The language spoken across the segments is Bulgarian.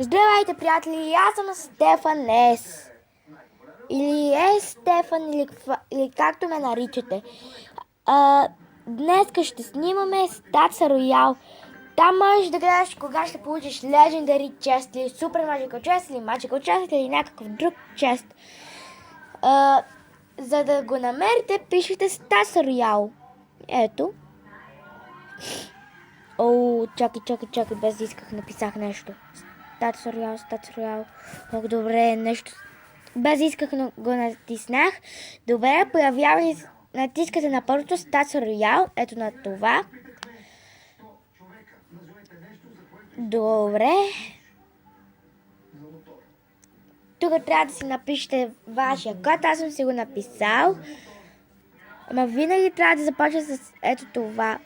Здравейте, приятели! Аз съм Стефан С. Или Стефан, или както ме наричате. Днес ще снимаме Stats Royale. Там можеш да гледаш кога ще получиш Legendary Chest, или Super Magical Chest, или Magical Chest, или някакъв друг чест. За да го намерите, пишете Stats Royale. Ето. Чакай, без да исках, написах нещо. Stats Royale. Много добре, нещо. Без исках, но го натиснах. Добре, появява се. Натискате на първото Stats Royale. Ето на това. Добре. Тук трябва да си напишете вашия код. Аз съм си го написал. Ама винаги трябва да започне с ето това.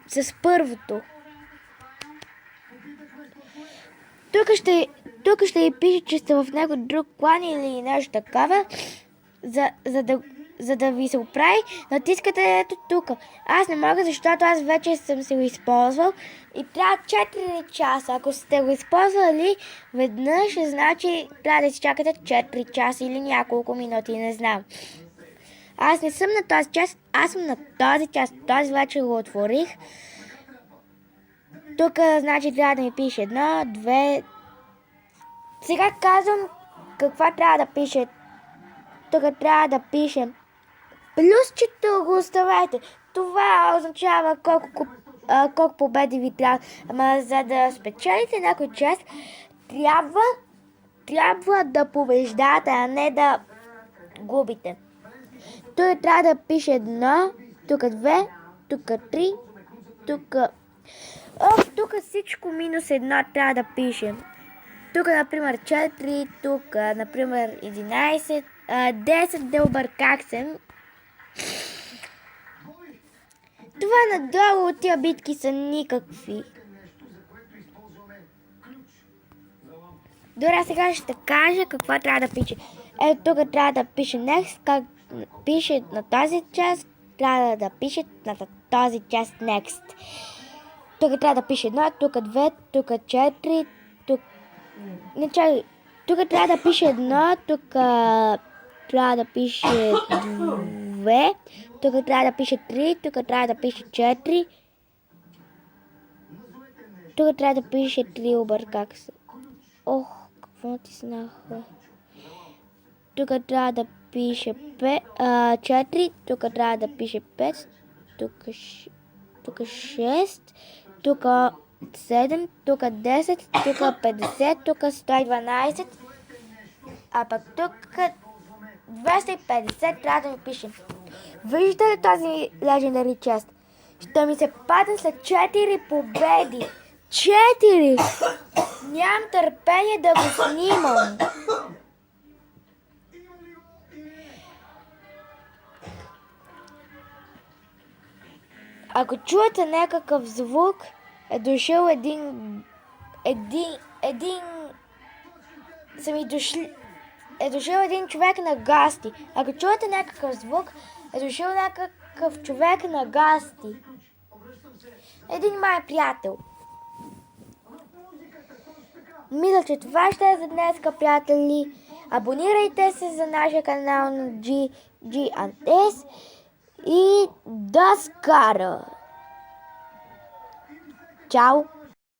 С първото. Тук ще ви пише, че сте в него друг клан или нещо такова. За да ви се оправи, натискате ето тук. Аз не мога, защото аз вече съм си го използвал и трябва 4 часа. Ако сте го използвали веднъж, значи трябва да си чакате 4 часа или няколко минути, не знам. Аз не съм на този час, аз съм на този час. Този вече го отворих. Тук, значи, трябва да ми пише 1, 2. Сега казвам каква трябва да пише. Тук трябва да пише плюсчето, го оставете. Това означава колко победи ви трябва. Ама за да спечелите някой част, трябва да побеждате, а не да губите. Тук трябва да пише 1, тук 2, тук 3, тук всичко минус 1 трябва да пише. Тук, например, 4, тук, например, 11, 10, да обърках се. Това надолу от тия битки са никакви. Добре, сега ще кажа какво трябва да пише. Ето тук трябва да пише next, как пише на тази част, трябва да пише на този част next. Тук трябва да пише 1, тук 2, тук 4, тук... Не чакай, тук трябва да пише 1, тук трябва да пише 2, тук трябва да пише 3, тук трябва да пише 4, тук трябва да пише 3, обърках се. Ох, какво натиснах? Тук трябва да пише 4, тук трябва да пише 5, тук 6, тук 7, тук 10, тук 50, тук 112, а пък тук 250 трябва да ми пише. Виждате ли този Legendary Chest? Ще ми се падне след 4 победи. 4! Нямам търпение да го снимам. Ако чуете някакъв звук, е дошъл е дошъл един човек на гасти. Ако чуете някакъв звук, е дошъл някакъв човек на гасти. Един мой приятел. Мисля, че това ще е за днес, приятели. Абонирайте се за нашия канал на G&S и до скоро! Чао!